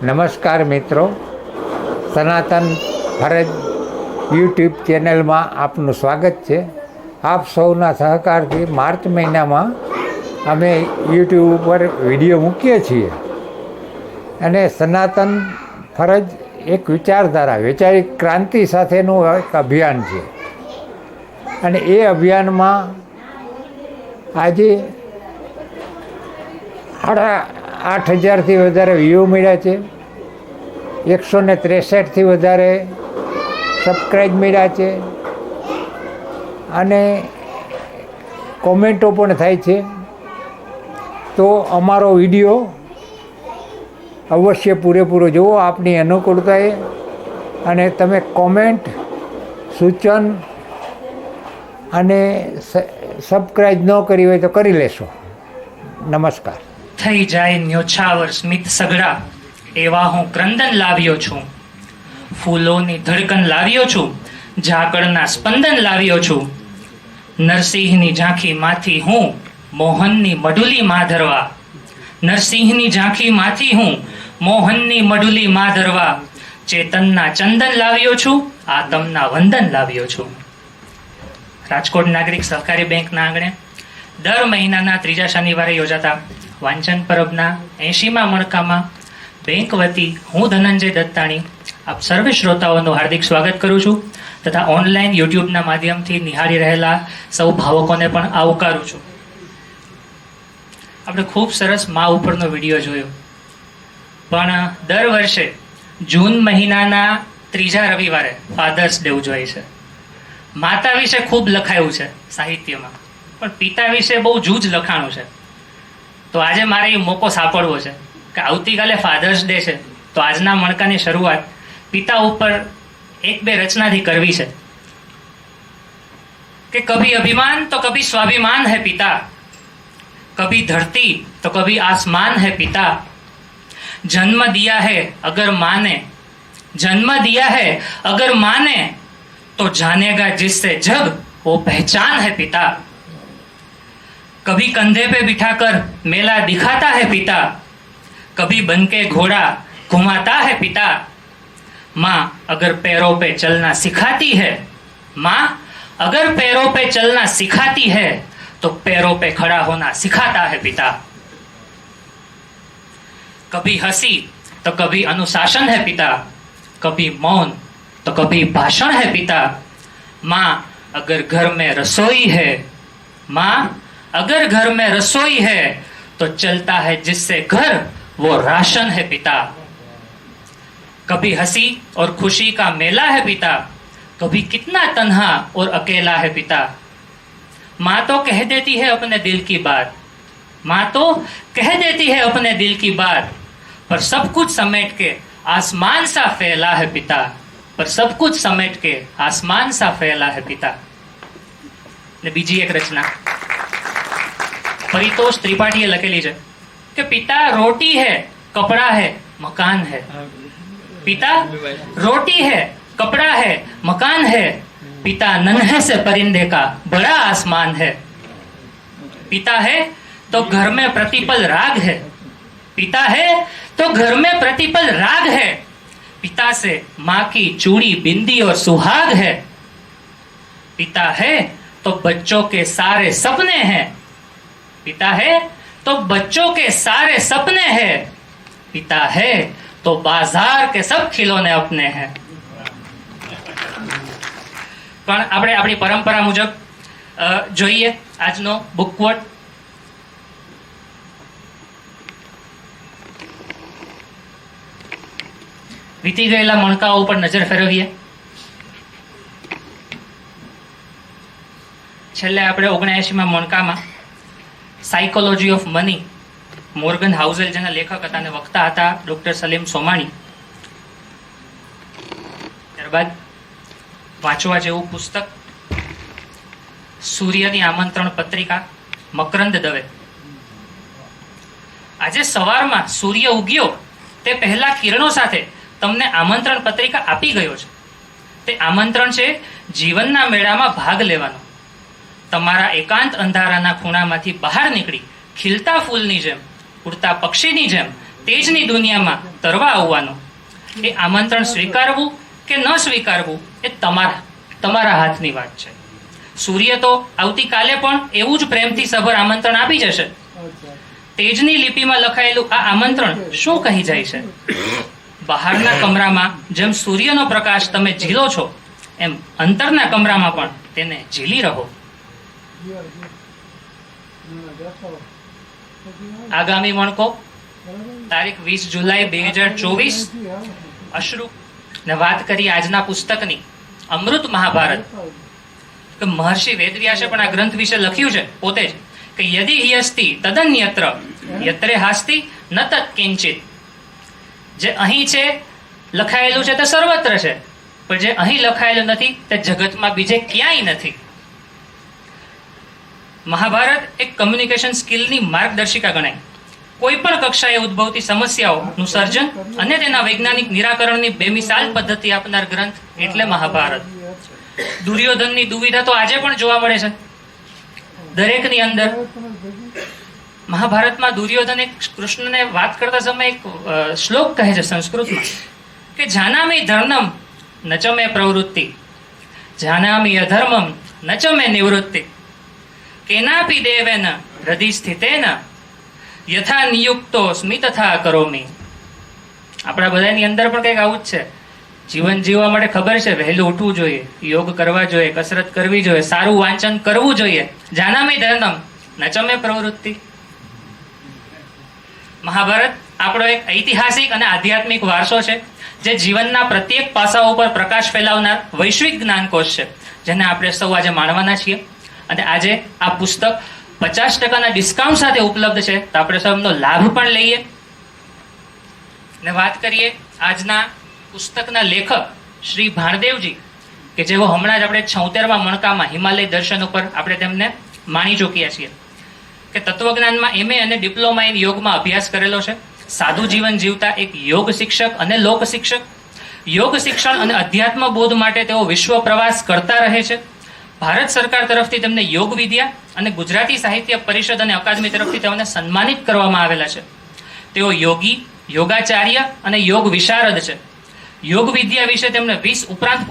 નમસ્કાર મિત્રો, સનાતન ફરજ યુટ્યુબ ચેનલમાં આપનું સ્વાગત છે. આપ સૌના સહકારથી માર્ચ મહિનામાં અમે યુટ્યુબ ઉપર વિડીયો મૂકીએ છીએ અને સનાતન ફરજ એક વિચારધારા, વૈચારિક ક્રાંતિ સાથેનું એક અભિયાન છે અને એ અભિયાનમાં આજે 8,000થી વધારે વ્યૂ મળ્યા છે, 163થી વધારે સબસ્ક્રાઈબ મળ્યા છે અને કોમેન્ટો પણ થાય છે. તો અમારો વિડીયો અવશ્ય પૂરેપૂરો જુઓ આપની અનુકૂળતાએ, અને તમે કોમેન્ટ, સૂચન અને સબસ્ક્રાઈબ ન કરી હોય તો કરી લેશો. નમસ્કાર. થઈ જાય ન્યોછાવર સ્મિત સઘળા, એવા હું ક્રંદન લાવ્યો છું. ફૂલોની ધડકન લાવ્યો છું, ઝાકળના સ્પંદન લાવ્યો છું. નરસિંહની ઝાંખીમાંથી હું મોહનની મડુલી માં ધરવા. નરસિંહની ઝાંખીમાંથી હું મોહનની મડુલી માં ધરવા. ચેતનના ચંદન લાવ્યો છું, આતમના વંદન લાવ્યો છું. રાજકોટ નાગરિક સહકારી બેંકના આંગણે દર મહિનાના ત્રીજા શનિવારે યોજાતા વાંચન પરબના 80મા મણકામાં બેંક વતી હું ધનંજય દત્તાણી આપ સર્વે શ્રોતાઓનું હાર્દિક સ્વાગત કરું છું તથા ઓનલાઈન યુટ્યુબના માધ્યમથી નિહાળી રહેલા સૌ ભાવકોને પણ આવકારું છું. આપણે ખૂબ સરસ મા ઉપરનો વિડીયો જોયો, પણ દર વર્ષે જૂન મહિનાના ત્રીજા રવિવારે ફાધર્સ ડે ઉજવાય છે. માતા વિશે ખૂબ લખાયું છે સાહિત્યમાં, પણ પિતા વિશે બહુ જૂજ લખાણું છે. તો આજે મારે એ મોકો સાંપડવો છે કે આવતીકાલે ફાધર્સ ડે છે, તો આજના મણકાની શરૂઆત પિતા ઉપર એક બે રચનાથી કરવી છે કે કભી અભિમાન તો કભી સ્વાભિમાન है पिता, कभी धरती तो कभी आसमान है पिता. जन्म दिया है अगर माँ ने, जन्म दिया है अगर माँ ने, तो जानेगा जिससे जग वो पहचान है पिता. कभी कंधे पे बिठाकर मेला दिखाता है पिता, कभी बनके घोड़ा घुमाता है पिता. माँ अगर पैरों पे चलना सिखाती है, माँ अगर पैरों पे चलना सिखाती है, तो पैरों पे खड़ा होना सिखाता है पिता. कभी हंसी तो कभी अनुशासन है पिता, कभी मौन तो कभी भाषण है पिता. माँ अगर घर में रसोई है, माँ अगर घर में रसोई है, तो चलता है जिससे घर वो राशन है पिता. कभी हंसी और खुशी का मेला है पिता, कभी कितना तन्हा और अकेला है पिता. माँ तो कह देती है अपने दिल की बात, माँ तो कह देती है अपने दिल की बात, पर सब कुछ समेट के आसमान सा फैला है पिता, पर सब कुछ समेट के आसमान सा फैला है पिता. ने बीजी एक रचना परितोष त्रिपाठीए लखेली है कि पिता रोटी है, कपड़ा है, मकान है. पिता रोटी है, कपड़ा है, मकान है. पिता नन्हे से परिंदे का बड़ा आसमान है. पिता है तो घर में प्रतिपल राग है, पिता है तो घर में प्रतिपल राग है. पिता से माँ की चूड़ी, बिंदी और सुहाग है. पिता है तो बच्चों के सारे सपने हैं, पिता है तो बच्चों के सारे सपने हैं. पिता है तो बाजार के सब खिलौने अपने हैं. પણ આપણે આપણી પરંપરા મુજબ જોઈએ આજનો બુક કોટ. વીતી ગયેલા મણકાઓ ઉપર નજર ફેરવીએ. છેલ્લે આપણે 79મા મણકામાં સાયકોલોજી ઓફ મની, મોર્ગન હાઉઝેલ જેના લેખક હતા અને વક્તા હતા ડોક્ટર સલીમ સોમાણી. ત્યારબાદ વાંચવા જેવું પુસ્તક સૂર્યની આમંત્રણ પત્રિકા, મકરંદ દવે. આજે સવારમાં સૂર્ય ઉગ્યો તે પહેલા કિરણો સાથે તમને આમંત્રણ પત્રિકા આપી ગયો છે. તે આમંત્રણ છે જીવનના મેળામાં ભાગ લેવાનો. તમારા એકાંત અંધારાના ખૂણામાંથી બહાર નીકળી ખીલતા ફૂલની જેમ, ઉડતા પક્ષીની જેમ તેજની દુનિયામાં તરવા આવવાનો, એ આમંત્રણ સ્વીકારવું કે ન સ્વીકારવું એ તમારા હાથની વાત છે. સૂર્ય તો આવતીકાલે પણ એવું જ પ્રેમથી સભર આમંત્રણ આપી જશે. તેજની લિપિમાં લખાયેલું આ આમંત્રણ શું કહી જાય છે? બહારના કમરામાં જેમ સૂર્યનો પ્રકાશ તમે ઝીલો છો, એમ અંતરના કમરામાં પણ તેને ઝીલી રહો. આગામી મણકો તારીખ 20 જુલાઈ 2024. અશ્રુ ને વાત કરી આજના પુસ્તકની, અમૃત મહાભારત. કે મહર્ષિ વેદવ્યાસે પણ આ ગ્રંથ વિશે લખ્યું છે પોતે જ કે યદિ હિ અસ્તિ તદન્યત્ર યત્રે હાસ્તિ ન તત્ કિંચિત. જે અહીં છે લખાયેલું છે તે સર્વત્ર છે, પણ જે અહીં લખાયેલું નથી તે જગતમાં બીજે ક્યાંય નથી. મહાભારત એક કમ્યુનિકેશન સ્કિલની માર્ગદર્શિકા ગણાય. કોઈ પણ કક્ષાએ ઉદ્ભવતી સમસ્યાઓનું સર્જન અને તેના વૈજ્ઞાનિક નિરાકરણની બેમિસાલ પદ્ધતિ આપનાર ગ્રંથ એટલે મહાભારત. દુર્યોધનની દુવિધા તો આજે પણ જોવા મળે છે દરેકની અંદર. મહાભારતમાં દુર્યોધન એક કૃષ્ણને વાત કરતા સમયે એક શ્લોક કહે છે સંસ્કૃતમાં કે જાનામિ ધર્મમ ન ચ મે પ્રવૃત્તિ, જાનામિ અધર્મમ ન ચ મે નિવૃત્તિ, કેનાપી દેવેન હૃદિ સ્થિતેન યથા નિયુક્તોસ્મિ તથા કરોમિ. આપણા બધાની અંદર પણ કંઈક આવું જ છે. જીવન જીવવા માટે ખબર છે વહેલું ઉઠવું જોઈએ, યોગ કરવા જોઈએ, કસરત કરવી જોઈએ, સારું વાંચન કરવું જોઈએ. જાનામિ ધર્મમ ન ચ મે પ્રવૃત્તિ. મહાભારત આપણો એક ઐતિહાસિક અને આધ્યાત્મિક વારસો છે, જે જીવનના પ્રત્યેક પાસાઓ પર પ્રકાશ ફેલાવનાર વૈશ્વિક જ્ઞાનકોશ છે, જેને આપણે સૌ આજે માણવાના છીએ. અને આજે આ પુસ્તક 50% ડિસ્કાઉન્ટ સાથે ઉપલબ્ધ છે, તો આપણે સૌનો લાભ પણ લઈએ. ને વાત કરીએ આજના પુસ્તકના લેખક શ્રી ભાણદેવજી, કે જેઓ હમણાં જ આપણે 76મા મણકામાં હિમાલય દર્શન ઉપર આપણે તેમને માણી ચૂક્યા છીએ. કે તત્વજ્ઞાનમાં MA અને ડિપ્લોમા ઇન યોગમાં અભ્યાસ કરેલો છે. સાદું જીવન જીવતા એક યોગ શિક્ષક અને લોક શિક્ષક. યોગ શિક્ષણ અને અધ્યાત્મ બોધ માટે તેઓ વિશ્વ પ્રવાસ કરતા રહે છે. ભારત સરકાર તરફથી તેમને યોગ વિદ્યા અને ગુજરાતી સાહિત્ય પરિષદ અને અકાદમી તરફથી તેઓને સન્માનિત કરવામાં આવેલા છે. તેઓ યોગી, યોગાચાર્ય અને યોગ વિશારદ છે. યોગ વિદ્યા વિશે તેમણે 20 ઉપરાંત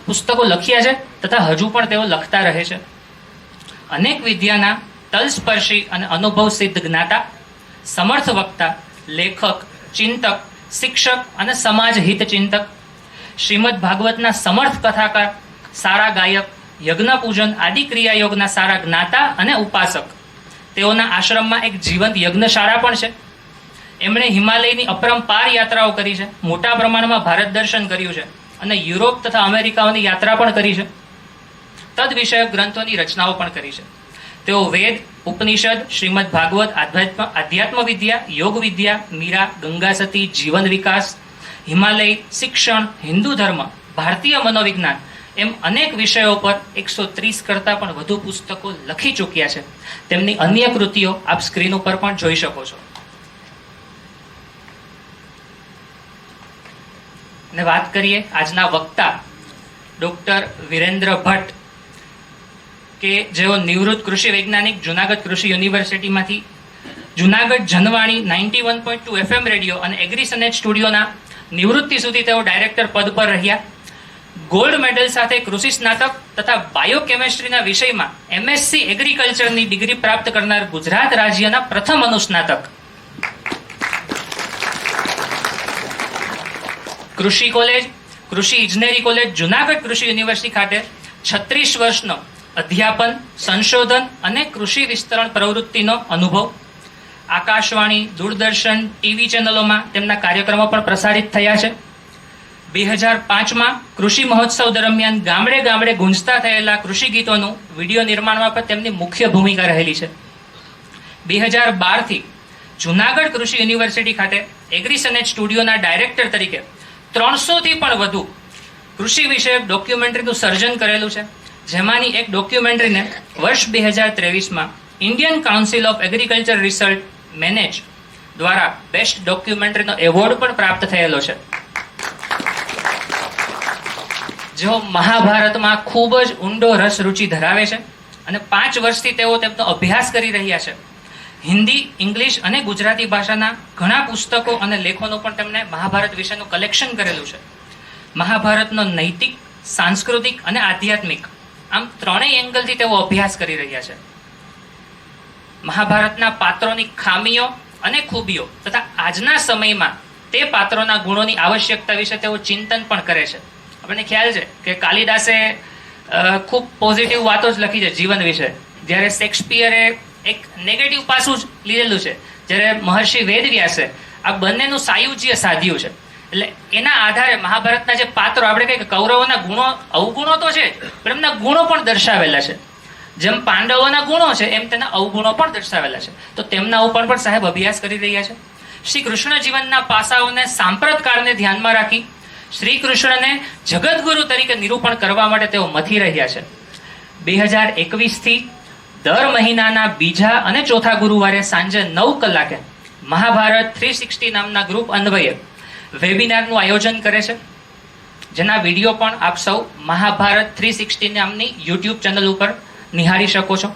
પુસ્તકો લખ્યા છે તથા હજુ પણ તેઓ લખતા રહે છે. અનેક વિદ્યાના તલસ્પર્શી અને અનુભવ સિદ્ધ જ્ઞાતા, સમર્થ વક્તા, લેખક, ચિંતક, શિક્ષક અને સમાજ હિત ચિંતક. શ્રીમદ ભાગવતના સમર્થ કથાકાર, સારા ગાયક, યજ્ઞ પૂજન આદિ ક્રિયા યોગના સારા જ્ઞાતા અને ઉપાસક. તેઓના આશ્રમમાં એક જીવંત યજ્ઞશાળા પણ છે. એમણે હિમાલયની અપરંપાર યાત્રાઓ કરી છે, મોટા પ્રમાણમાં ભારત દર્શન કર્યું છે અને યુરોપ તથા અમેરિકાઓની યાત્રા પણ કરી છે. તદ વિષયક ગ્રંથોની રચનાઓ પણ કરી છે. તેઓ વેદ, ઉપનિષદ, શ્રીમદ ભાગવત, આધ્યાત્મ વિદ્યા, યોગ વિદ્યા, મીરા, ગંગા સતી, જીવન વિકાસ, હિમાલય, શિક્ષણ, હિન્દુ ધર્મ, ભારતીય મનોવિજ્ઞાન એમ અનેક વિષયો પર 130 કરતા પણ વધુ પુસ્તકો લખી ચૂક્યા છે. તેમની અન્ય કૃતિઓ આપ સ્ક્રીન ઉપર પણ જોઈ શકો છો. ને વાત કરીએ આજના વક્તા ડોક્ટર વિરેન્દ્ર ભટ્ટ, કે જેઓ નિવૃત્ત કૃષિ વૈજ્ઞાનિક, જુનાગઢ કૃષિ યુનિવર્સિટીમાંથી જુનાગઢ જનવાણી 91.2 FM રેડિયો અને એગ્રીસનેટ સ્ટુડિયોના નિવૃત્તિ સુધી તેઓ ડાયરેક્ટર પદ પર રહ્યા. ગોલ્ડ મેડલ સાથે કૃષિ સ્નાતક તથા બાયોકેમિસ્ટ્રીના વિષયમાં MSc એગ્રીકલ્ચરની ડિગ્રી પ્રાપ્ત કરનાર ગુજરાત રાજ્યના પ્રથમ અનુસ્નાતક. કૃષિ કોલેજ, કૃષિ ઇજનેરી કોલેજ, જુનાગઢ કૃષિ યુનિવર્સિટી ખાતે 36 વર્ષનો અધ્યાપન, સંશોધન અને કૃષિ વિસ્તરણ પ્રવૃત્તિનો અનુભવ. આકાશવાણી, દૂરદર્શન, ટીવી ચેનલોમાં તેમના કાર્યક્રમો પણ પ્રસારિત થયા છે. 2005માં કૃષિ મહોત્સવ દરમિયાન ગામડે ગામડે ગુંજતા થયેલા કૃષિ ગીતોનું વિડીયો નિર્માણમાં પણ તેમની મુખ્ય ભૂમિકા રહેલી છે. 2012થી જુનાગઢ કૃષિ યુનિવર્સિટી ખાતે એગ્રીસનેટ સ્ટુડિયોના ડાયરેક્ટર તરીકે 300થી પણ વધુ કૃષિ વિષયક ડોક્યુમેન્ટરીનું સર્જન કરેલું છે. જેમાંની એક ડોક્યુમેન્ટરીને વર્ષ 2023માં Indian council of agriculture research manage દ્વારા બેસ્ટ ડોક્યુમેન્ટરીનો એવોર્ડ પણ પ્રાપ્ત થયેલો છે. જેઓ મહાભારતમાં ખૂબ જ ઊંડો રસ રુચિ ધરાવે છે અને 5 વર્ષથી તેઓ તેમનો અભ્યાસ કરી રહ્યા છે. હિન્દી, ઇંગ્લિશ અને ગુજરાતી ભાષાના ઘણા પુસ્તકો અને લેખોનું પણ તેમણે મહાભારત વિશેનું કલેક્શન કરેલું છે. મહાભારતનો નૈતિક, સાંસ્કૃતિક અને આધ્યાત્મિક આમ ત્રણેય એંગલથી તેઓ અભ્યાસ કરી રહ્યા છે. મહાભારતના પાત્રોની ખામીઓ અને ખૂબીઓ તથા આજના સમયમાં તે પાત્રોના ગુણોની આવશ્યકતા વિશે તેઓ ચિંતન પણ કરે છે. આપણને ખ્યાલ છે કે કાલિદાસે ખૂબ પોઝિટિવ વાતો જ લખી છે જીવન વિશે, જ્યારે શેક્સપિયરે એક નેગેટિવ પાસું જ લીધેલું છે, જ્યારે મહર્ષિ વેદવ્યાસે આ બંનેનું સાયુજ્ય સાધ્યું છે. એટલે એના આધારે મહાભારતના જે પાત્રો, આપણે કહીએ કે કૌરવોના ગુણો અવગુણો તો છે પણ એમના ગુણો પણ દર્શાવેલા છે. જેમ પાંડવોના ગુણો છે એમ તેના અવગુણો પણ દર્શાવેલા છે. તો તેમના ઉપર પણ સાહેબ અભ્યાસ કરી રહ્યા છે. શ્રી કૃષ્ણ જીવનના પાસાઓને સાંપ્રત કાળને ધ્યાનમાં રાખી શ્રી કૃષ્ણને જગતગુરુ તરીકે નિરૂપણ કરવા માટે તેઓ મથી રહ્યા છે. 2021થી દર મહિનાના બીજા અને ચોથા ગુરુવારે સાંજે 9 કલાકે મહાભારત 360 નામના ગ્રુપ અન્વયે વેબિનારનું આયોજન કરે છે, જેના વિડીયો પણ આપ સૌ મહાભારત 360 નામની યુટ્યુબ ચેનલ ઉપર નિહાળી શકો છો.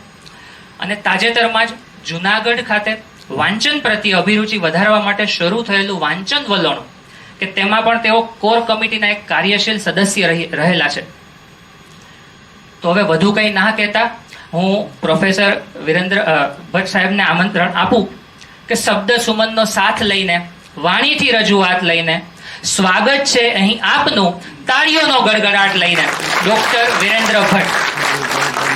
અને તાજેતરમાં જ જુનાગઢ ખાતે વાંચન પ્રત્યે અભિરુચિ વધારવા માટે શરૂ થયેલું વાંચન વલણો, કે તેમાં પણ તેઓ કોર કમિટીના એક કાર્યશીલ સદસ્ય રહેલા છે. તો હવે વધુ કંઈ ના કહેતા હું પ્રોફેસર વિરેન્દ્ર ભટ્ટ સાહેબને આમંત્રણ આપું કે શબ્દ સુમનનો સાથ લઈને, વાણીથી રજૂઆત લઈને સ્વાગત છે અહીં આપનું તાળીઓનો ગડગડાટ લઈને ડોક્ટર વિરેન્દ્ર ભટ્ટ.